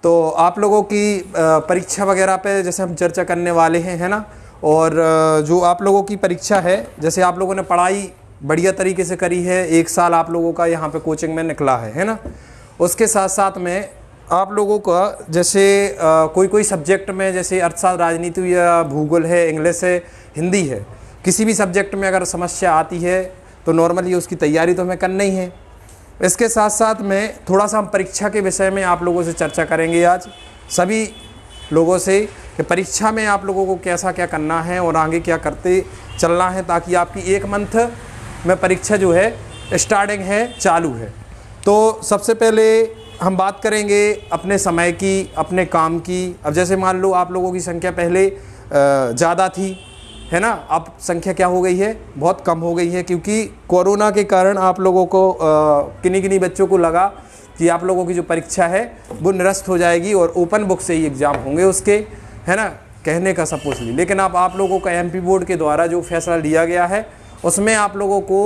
तो आप लोगों की परीक्षा वगैरह पे जैसे हम चर्चा करने वाले हैं, है ना। और जो आप लोगों की परीक्षा है, जैसे आप लोगों ने पढ़ाई बढ़िया तरीके से करी है, 1 साल आप लोगों का यहाँ पे कोचिंग में निकला है ना। उसके साथ साथ में आप लोगों का जैसे कोई सब्जेक्ट में, जैसे अर्थशास्त्र, राजनीति या भूगोल है, इंग्लिश है, हिंदी है, किसी भी सब्जेक्ट में अगर समस्या आती है तो नॉर्मली उसकी तैयारी तो हमें करना ही है। इसके साथ साथ में थोड़ा सा हम परीक्षा के विषय में आप लोगों से चर्चा करेंगे आज सभी लोगों से, कि परीक्षा में आप लोगों को कैसा क्या करना है और आगे क्या करते चलना है, ताकि आपकी 1 मंथ में परीक्षा जो है स्टार्टिंग है, चालू है। तो सबसे पहले हम बात करेंगे अपने समय की, अपने काम की। अब जैसे मान लो आप लोगों की संख्या पहले ज़्यादा थी, है ना, अब संख्या क्या हो गई है, बहुत कम हो गई है, क्योंकि कोरोना के कारण आप लोगों को किन्हीं बच्चों को लगा कि आप लोगों की जो परीक्षा है वो निरस्त हो जाएगी और ओपन बुक से ही एग्ज़ाम होंगे उसके, है ना, कहने का सपोजली। लेकिन अब आप लोगों का एमपी बोर्ड के द्वारा जो फैसला लिया गया है उसमें आप लोगों को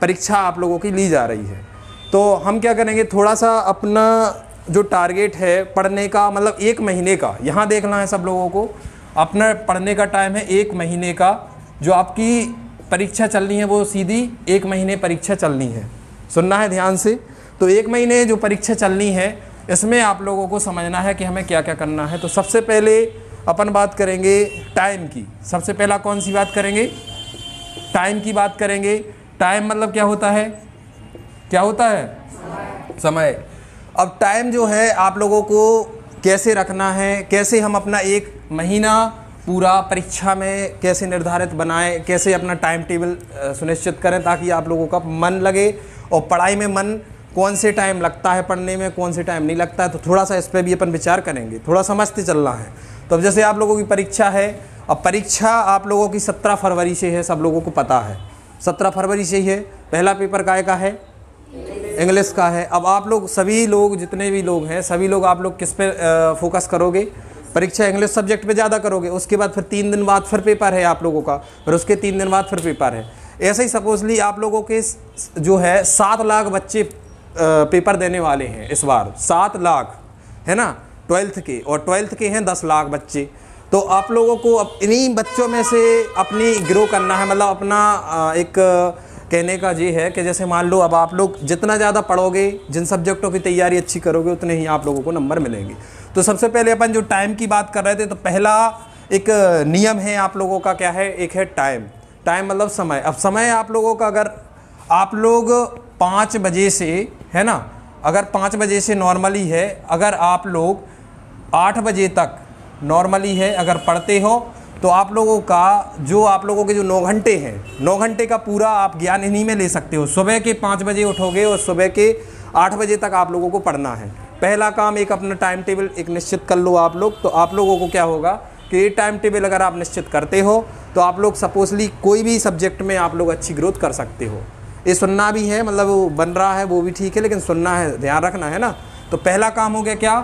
परीक्षा आप लोगों की ली जा रही है। तो हम क्या करेंगे, थोड़ा सा अपना जो टारगेट है पढ़ने का, मतलब 1 महीने का यहाँ देखना है सब लोगों को। अपना पढ़ने का टाइम है 1 महीने का। जो आपकी परीक्षा चलनी है वो सीधी 1 महीने परीक्षा चलनी है, सुनना है ध्यान से। तो 1 महीने जो परीक्षा चलनी है इसमें आप लोगों को समझना है कि हमें क्या क्या करना है। तो सबसे पहले अपन बात करेंगे टाइम की। सबसे पहला कौन सी बात करेंगे, टाइम की बात करेंगे। टाइम मतलब क्या होता है, क्या होता है, समय। अब टाइम जो है आप लोगों को कैसे रखना है, कैसे हम अपना 1 महीना पूरा परीक्षा में कैसे निर्धारित बनाएं, कैसे अपना टाइम टेबल सुनिश्चित करें ताकि आप लोगों का मन लगे। और पढ़ाई में मन कौन से टाइम लगता है पढ़ने में, कौन से टाइम नहीं लगता है, तो थोड़ा सा इस पर भी अपन विचार करेंगे, थोड़ा समझते चलना है। तो अब जैसे आप लोगों की परीक्षा है, अब परीक्षा आप लोगों की 17 फरवरी से है, सब लोगों को पता है 17 फरवरी से ही है। पहला पेपर काय का है, इंग्लिश का है। अब आप लोग सभी लोग, जितने भी लोग हैं, सभी लोग आप लोग किस पे फोकस करोगे, परीक्षा इंग्लिश सब्जेक्ट पे ज़्यादा करोगे। उसके बाद फिर 3 दिन बाद फिर पेपर है आप लोगों का, फिर उसके 3 दिन बाद फिर पेपर है। ऐसे ही सपोजली आप लोगों के जो है 7 लाख बच्चे पेपर देने वाले हैं इस बार, 7 लाख, है ना, 12th के, और 12th के हैं 10 लाख बच्चे। तो आप लोगों को अब इन्हीं बच्चों में से अपनी ग्रो करना है, मतलब अपना एक कहने का ये है कि जैसे मान लो अब आप लोग जितना ज़्यादा पढ़ोगे, जिन सब्जेक्टों की तैयारी अच्छी करोगे, उतने ही आप लोगों को नंबर मिलेंगे। तो सबसे पहले अपन जो टाइम की बात कर रहे थे, तो पहला एक नियम है आप लोगों का, क्या है, एक है टाइम। टाइम मतलब समय। अब समय आप लोगों का, अगर आप लोग 5 बजे से, है ना, अगर 5 बजे से नॉर्मली है, अगर आप लोग 8 बजे तक नॉर्मली है अगर पढ़ते हो, तो आप लोगों का जो आप लोगों के जो 9 घंटे हैं, 9 घंटे का पूरा आप ज्ञान इन्हीं में ले सकते हो। सुबह के 5 बजे उठोगे और सुबह के 8 बजे तक आप लोगों को पढ़ना है। पहला काम, एक अपना टाइम टेबल एक निश्चित कर लो आप लोग। तो आप लोगों को क्या होगा कि ये टाइम टेबल अगर आप निश्चित करते हो तो आप लोग सपोजली कोई भी सब्जेक्ट में आप लोग अच्छी ग्रोथ कर सकते हो। ये सुनना भी है, मतलब वो बन रहा है वो भी ठीक है, लेकिन सुनना है, ध्यान रखना है ना। तो पहला काम हो गया क्या,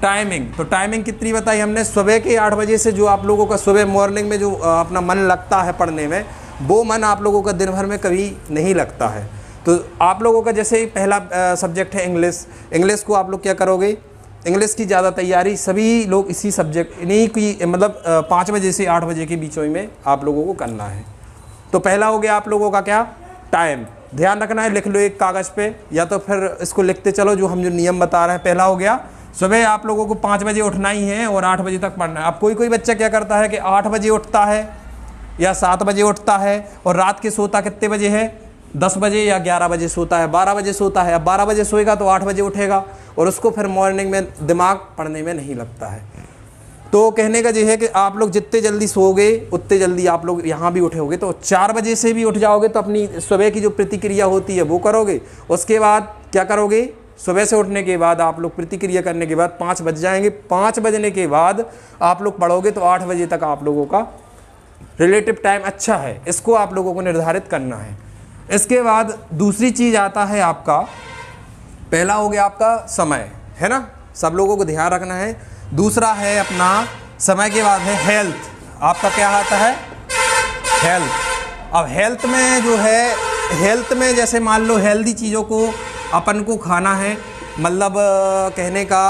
टाइमिंग। तो टाइमिंग कितनी बताई हमने, सुबह के 8 बजे से जो आप लोगों का सुबह मॉर्निंग में जो अपना मन लगता है पढ़ने में, वो मन आप लोगों का दिन भर में कभी नहीं लगता है। तो आप लोगों का जैसे पहला सब्जेक्ट है इंग्लिश, इंग्लिश को आप लोग क्या करोगे, इंग्लिश की ज़्यादा तैयारी सभी लोग इसी सब्जेक्ट, इन्हीं की, मतलब 5 बजे से 8 बजे के बीचों में आप लोगों को करना है। तो पहला हो गया आप लोगों का क्या, टाइम। ध्यान रखना है, लिख लो एक कागज़ पे, या तो फिर इसको लिखते चलो जो हम जो नियम बता रहे हैं। पहला हो गया, सुबह आप लोगों को 5 बजे उठना ही है और 8 बजे तक पढ़ना है। अब कोई बच्चा क्या करता है कि 8 बजे उठता है या 7 बजे उठता है और रात के सोता कितने बजे है, 10 बजे या 11 बजे सोता है, 12 बजे सोता है। अब 12 बजे सोएगा तो 8 बजे उठेगा और उसको फिर मॉर्निंग में दिमाग पढ़ने में नहीं लगता है। तो कहने का ये है कि आप लोग जितने जल्दी सोओगे उतने जल्दी आप लोग यहाँ भी उठोगे। तो 4 बजे से भी उठ जाओगे तो अपनी सुबह की जो प्रतिक्रिया होती है वो करोगे। उसके बाद क्या करोगे, सुबह से उठने के बाद आप लोग प्रतिक्रिया करने के बाद 5 बज जाएंगे। 5 बजने के बाद आप लोग पढ़ोगे तो 8 बजे तक आप लोगों का रिलेटिव टाइम अच्छा है, इसको आप लोगों को निर्धारित करना है। इसके बाद दूसरी चीज़ आता है आपका, पहला हो गया आपका समय, है ना, सब लोगों को ध्यान रखना है। दूसरा है अपना समय के बाद है हेल्थ। आपका क्या आता है, हेल्थ। अब हेल्थ में जो है, हेल्थ में जैसे मान लो हेल्दी चीज़ों को अपन को खाना है, मतलब कहने का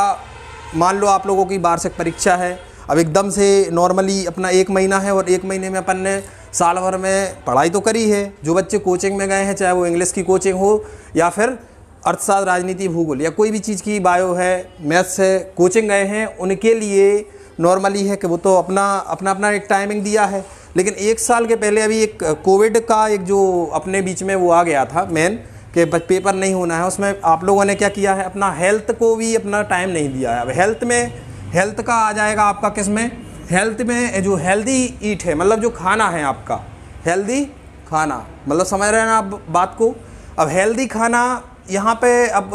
मान लो आप लोगों की वार्षिक परीक्षा है, अब एकदम से नॉर्मली अपना 1 महीना है और 1 महीने में अपन ने साल भर में पढ़ाई तो करी है। जो बच्चे कोचिंग में गए हैं, चाहे वो इंग्लिश की कोचिंग हो या फिर अर्थशास्त्र, राजनीति, भूगोल या कोई भी चीज़ की, बायो है, मैथ्स है, कोचिंग गए हैं, उनके लिए नॉर्मली है कि वो तो अपना एक टाइमिंग दिया है। लेकिन 1 साल के पहले अभी एक कोविड का एक जो अपने बीच में वो आ गया था मेन कि पेपर नहीं होना है, उसमें आप लोगों ने क्या किया है, अपना हेल्थ को भी अपना टाइम नहीं दिया है। अब हेल्थ का आ जाएगा आपका किस में, हेल्थ में जो हेल्दी ईट है, मतलब जो खाना है आपका हेल्दी खाना, मतलब समझ रहे हैं ना आप बात को। अब हेल्दी खाना यहाँ पे अब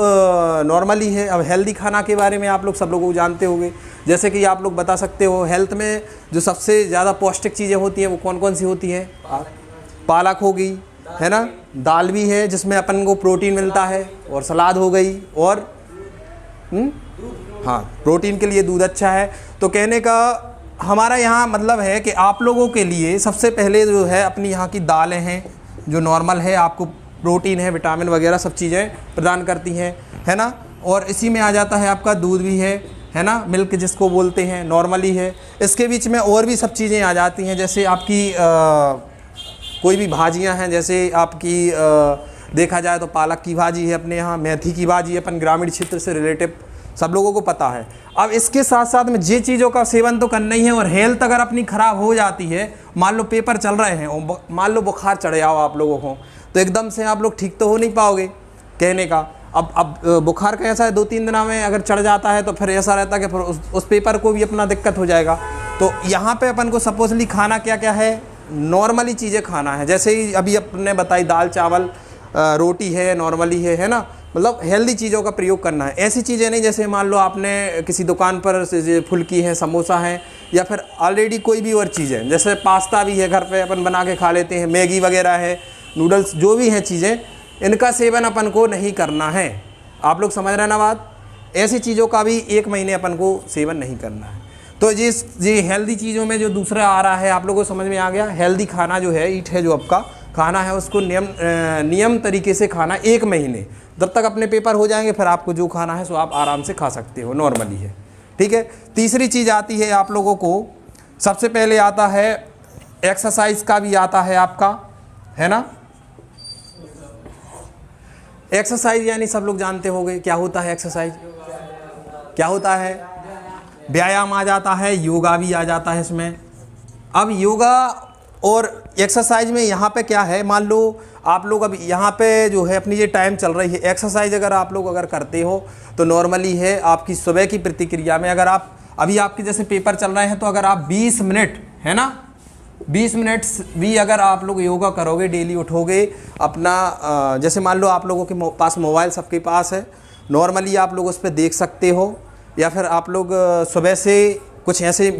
नॉर्मली है। अब हेल्दी खाना के बारे में आप लोग सब लोग जानते होंगे, जैसे कि आप लोग बता सकते हो हेल्थ में जो सबसे ज़्यादा पौष्टिक चीज़ें होती हैं वो कौन कौन सी होती हैं। पालक हो गई, है ना, दाल भी है जिसमें अपन को प्रोटीन मिलता है, और सलाद हो गई, और हाँ, प्रोटीन के लिए दूध अच्छा है। तो कहने का हमारा यहाँ मतलब है कि आप लोगों के लिए सबसे पहले जो है अपनी यहाँ की दालें हैं जो नॉर्मल है, आपको प्रोटीन है, विटामिन वगैरह सब चीज़ें प्रदान करती हैं, है ना। और इसी में आ जाता है आपका दूध भी है ना, मिल्क जिसको बोलते हैं, नॉर्मली है। इसके बीच में और भी सब चीज़ें आ जाती हैं, जैसे आपकी कोई भी भाजियां हैं, जैसे आपकी देखा जाए तो पालक की भाजी है अपने यहाँ, मेथी की भाजी है, अपन ग्रामीण क्षेत्र से रिलेटिव सब लोगों को पता है। अब इसके साथ साथ में ये चीज़ों का सेवन तो करना ही है। और हेल्थ अगर अपनी ख़राब हो जाती है, मान लो पेपर चल रहे हैं और मान लो बुखार चढ़ आओ आप लोगों को, तो एकदम से आप लोग ठीक तो हो नहीं पाओगे कहने का। अब बुखार का ऐसा है 2-3 दिनों में अगर चढ़ जाता है तो फिर ऐसा रहता है कि फिर उस पेपर को भी अपना दिक्कत हो जाएगा। तो यहाँ पे अपन को सपोजली खाना क्या क्या है, नॉर्मली चीज़ें खाना है, जैसे ही अभी अपने बताई दाल चावल रोटी है, नॉर्मली है ना, मतलब हेल्दी चीज़ों का प्रयोग करना है। ऐसी चीज़ें नहीं जैसे मान लो आपने किसी दुकान पर फुल्की है, समोसा है, या फिर ऑलरेडी कोई भी और चीज़ है, जैसे पास्ता भी है घर पे अपन बना के खा लेते हैं, मैगी वगैरह है, नूडल्स, जो भी हैं चीज़ें, इनका सेवन अपन को नहीं करना है। आप लोग समझ रहे हैं ना बात। ऐसी चीज़ों का भी 1 महीने अपन को सेवन नहीं करना है। तो ये हेल्दी चीज़ों में जो दूसरा आ रहा है, आप लोगों को समझ में आ गया। हेल्दी खाना जो है, ईट है, जो आपका खाना है, उसको नियम तरीके से खाना 1 महीने, जब तक अपने पेपर हो जाएंगे फिर आपको जो खाना है सो आप आराम से खा सकते हो, नॉर्मली है, ठीक है। तीसरी चीज़ आती है आप लोगों को, सबसे पहले आता है एक्सरसाइज का भी आता है आपका, है ना। एक्सरसाइज यानी सब लोग जानते होंगे क्या होता है एक्सरसाइज, क्या होता है, व्यायाम आ जाता है, योगा भी आ जाता है इसमें। अब योगा और एक्सरसाइज में यहाँ पे क्या है, मान लो आप लोग अब यहाँ पे जो है अपनी ये टाइम चल रही है, एक्सरसाइज अगर आप लोग अगर करते हो तो नॉर्मली है आपकी सुबह की प्रतिक्रिया में, अगर आप अभी आपके जैसे पेपर चल रहे हैं तो अगर आप 20 मिनट, है ना, 20 मिनट भी अगर आप लोग योगा करोगे, डेली उठोगे अपना, जैसे मान लो आप लोगों के पास मोबाइल सबके पास है, नॉर्मली आप लोग उस पर देख सकते हो, या फिर आप लोग सुबह से कुछ ऐसे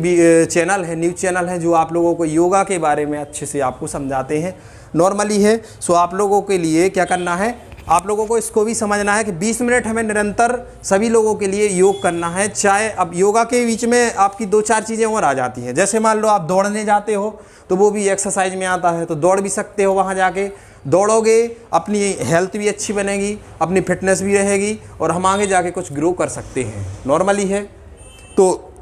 चैनल हैं, न्यूज़ चैनल हैं जो आप लोगों को योगा के बारे में अच्छे से आपको समझाते हैं, नॉर्मली है। सो आप लोगों के लिए क्या करना है, आप लोगों को इसको भी समझना है कि 20 मिनट हमें निरंतर सभी लोगों के लिए योग करना है। चाहे अब योगा के बीच में आपकी 2-4 चीज़ें और आ जाती हैं, जैसे मान लो आप दौड़ने जाते हो तो वो भी एक्सरसाइज में आता है, तो दौड़ भी सकते हो, वहाँ जाके दौड़ोगे, अपनी हेल्थ भी अच्छी बनेगी, अपनी फिटनेस भी रहेगी, और हम आगे जाके कुछ ग्रो कर सकते हैं, नॉर्मली है। तो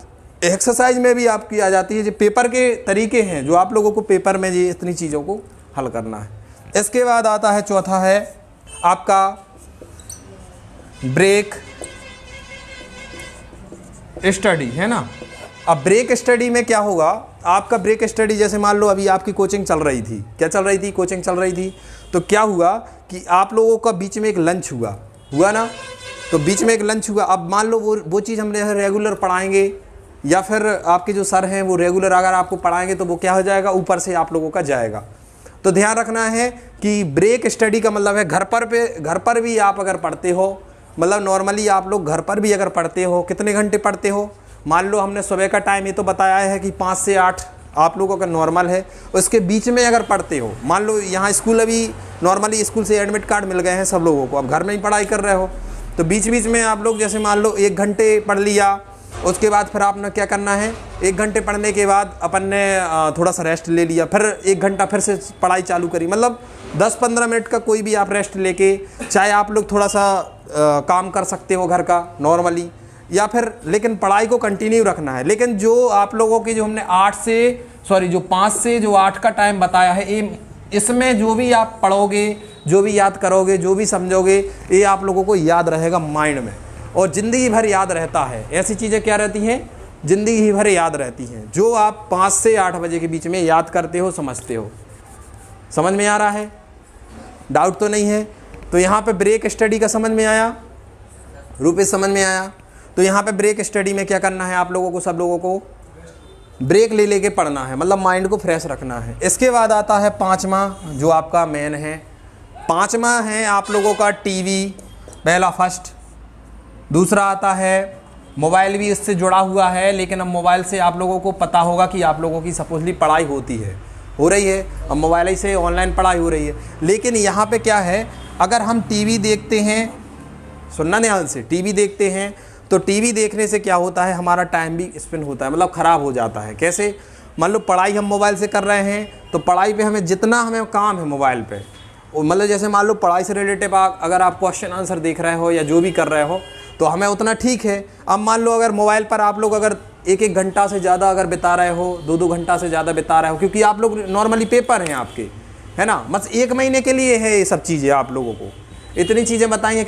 एक्सरसाइज में भी आपकी आ जाती है, जो पेपर के तरीके हैं जो आप लोगों को पेपर में ये इतनी चीज़ों को हल करना है। इसके बाद आता है चौथा है आपका ब्रेक स्टडी, है ना। अब ब्रेक स्टडी में क्या होगा, आपका ब्रेक स्टडी जैसे मान लो अभी आपकी कोचिंग चल रही थी, क्या चल रही थी, कोचिंग चल रही थी, तो क्या हुआ कि आप लोगों का बीच में एक लंच हुआ ना, तो बीच में एक लंच हुआ। अब मान लो वो चीज़ हम रेगुलर पढ़ाएंगे, या फिर आपके जो सर हैं वो रेगुलर अगर आपको पढ़ाएंगे तो वो क्या हो जाएगा, ऊपर से आप लोगों का जाएगा। तो ध्यान रखना है कि ब्रेक स्टडी का मतलब है घर पर भी आप अगर पढ़ते हो, मतलब नॉर्मली आप लोग घर पर भी अगर पढ़ते हो, कितने घंटे पढ़ते हो, मान लो हमने सुबह का टाइम ये तो बताया है कि 5 से 8 आप लोगों का नॉर्मल है, उसके बीच में अगर पढ़ते हो, मान लो यहाँ स्कूल अभी नॉर्मली स्कूल से एडमिट कार्ड मिल गए हैं सब लोगों को, अब घर में ही पढ़ाई कर रहे हो, तो बीच बीच में आप लोग जैसे मान लो 1 घंटे पढ़ लिया, उसके बाद फिर आपने क्या करना है, 1 घंटे पढ़ने के बाद अपन ने थोड़ा सा रेस्ट ले लिया, फिर 1 घंटा फिर से पढ़ाई चालू करी, मतलब 10-15 मिनट का कोई भी आप रेस्ट लेके, चाहे आप लोग थोड़ा सा काम कर सकते हो घर का नॉर्मली, या फिर लेकिन पढ़ाई को कंटिन्यू रखना है। लेकिन जो आप लोगों की जो हमने 5 से जो 8 का टाइम बताया है, ये इसमें जो भी आप पढ़ोगे, जो भी याद करोगे, जो भी समझोगे, ये आप लोगों को याद रहेगा माइंड में और ज़िंदगी भर याद रहता है। ऐसी चीज़ें क्या रहती हैं, ज़िंदगी भर याद रहती हैं, जो आप 5 से 8 बजे के बीच में याद करते हो, समझते हो। समझ में आ रहा है? डाउट तो नहीं है? तो यहाँ पे ब्रेक स्टडी का समझ में आया? रूपेश समझ में आया? तो यहाँ पे ब्रेक स्टडी में क्या करना है आप लोगों को, सब लोगों को ब्रेक ले लेके पढ़ना है, मतलब माइंड को फ्रेश रखना है। इसके बाद आता है 5वां, जो आपका मेन है। 5वां है आप लोगों का टीवी, पहला फर्स्ट। दूसरा आता है मोबाइल, भी इससे जुड़ा हुआ है, लेकिन अब मोबाइल से आप लोगों को पता होगा कि आप लोगों की सपोजली पढ़ाई होती है, हो रही है, अब मोबाइल ही से ऑनलाइन पढ़ाई हो रही है। लेकिन यहाँ पे क्या है, अगर हम टीवी देखते हैं, सुनना ध्यान से, टीवी देखते हैं तो टीवी देखने से क्या होता है, हमारा टाइम भी स्पेंड होता है, मतलब ख़राब हो जाता है। कैसे? मान लो पढ़ाई हम मोबाइल से कर रहे हैं, तो पढ़ाई पे हमें जितना हमें काम है मोबाइल पे, मतलब जैसे मान लो पढ़ाई से रिलेटेड अगर आप क्वेश्चन आंसर देख रहे हो या जो भी कर रहे हो, तो हमें उतना ठीक है। अब मान लो अगर मोबाइल पर आप लोग अगर 1-1 घंटा से ज़्यादा अगर बिता रहे हो, 2-2 घंटा से ज़्यादा बिता रहे हो, क्योंकि आप लोग नॉर्मली पेपर हैं आपके, है ना, बस 1 महीने के लिए है ये सब चीज़ें। आप लोगों को इतनी चीज़ें बताई हैं,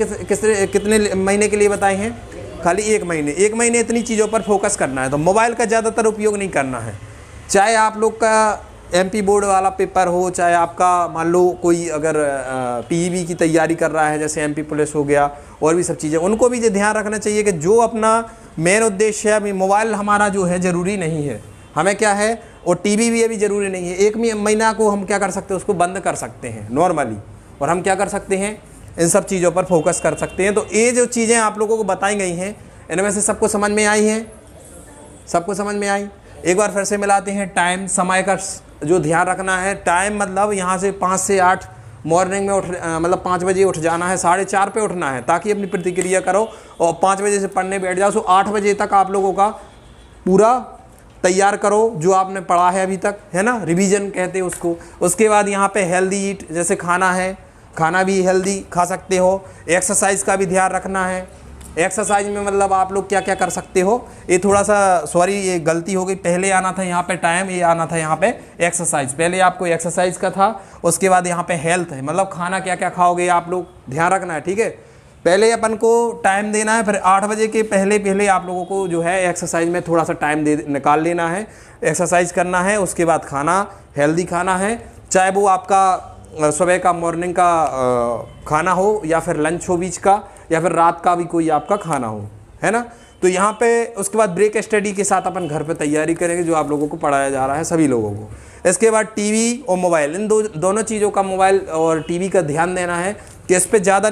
कितने महीने के लिए बताई हैं? खाली 1 महीने। 1 महीने इतनी चीज़ों पर फोकस करना है, तो मोबाइल का ज़्यादातर उपयोग नहीं करना है। चाहे आप लोग का MP बोर्ड वाला पेपर हो, चाहे आपका मान लो कोई अगर PEB की तैयारी कर रहा है, जैसे MP पुलिस हो गया और भी सब चीज़ें, उनको भी ये ध्यान रखना चाहिए कि जो अपना मेन उद्देश्य है, अभी मोबाइल हमारा जो है ज़रूरी नहीं है, हमें क्या है, और टीवी भी अभी ज़रूरी नहीं है। 1 महीना को हम क्या कर सकते हैं, उसको बंद कर सकते हैं नॉर्मली, और हम क्या कर सकते हैं, इन सब चीज़ों पर फोकस कर सकते हैं। तो ये जो चीज़ें आप लोगों को बताई गई हैं, इनमें से सबको समझ में आई हैं? सबको समझ में आई? एक बार फिर से मिलाते हैं। टाइम, समय का जो ध्यान रखना है, टाइम मतलब यहाँ से 5 से 8 मॉर्निंग में मतलब 5 बजे उठ जाना है, 4:30 पे उठना है, ताकि अपनी प्रतिक्रिया करो, और 5 बजे से पढ़ने बैठ जाओ। सो 8 बजे तक आप लोगों का पूरा तैयार करो जो आपने पढ़ा है अभी तक, है ना, रिवीजन कहते हैं उसको। उसके बाद यहाँ पे हेल्दी ईट, जैसे खाना है, खाना भी हेल्दी खा सकते हो। एक्सरसाइज का भी ध्यान रखना है। एक्सरसाइज में मतलब आप लोग क्या क्या कर सकते हो, ये थोड़ा सा सॉरी ये गलती हो गई, पहले आना था यहाँ पे टाइम, ये आना था यहाँ पे एक्सरसाइज। पहले आपको एक्सरसाइज का था, उसके बाद यहाँ पे हेल्थ है, मतलब खाना क्या क्या खाओगे आप लोग ध्यान रखना है, ठीक है। पहले अपन को टाइम देना है, फिर 8 बजे के पहले आप लोगों को जो है एक्सरसाइज में थोड़ा सा टाइम निकाल लेना है, एक्सरसाइज करना है। उसके बाद खाना हेल्दी खाना है, चाहे वो आपका सुबह का मॉर्निंग का खाना हो, या फिर लंच हो बीच का, या फिर रात का भी कोई आपका खाना हो, है ना। तो यहाँ पे उसके बाद ब्रेक स्टडी के साथ अपन घर पे तैयारी करेंगे, जो आप लोगों को पढ़ाया जा रहा है सभी लोगों को। इसके बाद टीवी और मोबाइल, इन दोनों चीज़ों का, मोबाइल और टीवी का ध्यान देना है कि इस पर ज़्यादा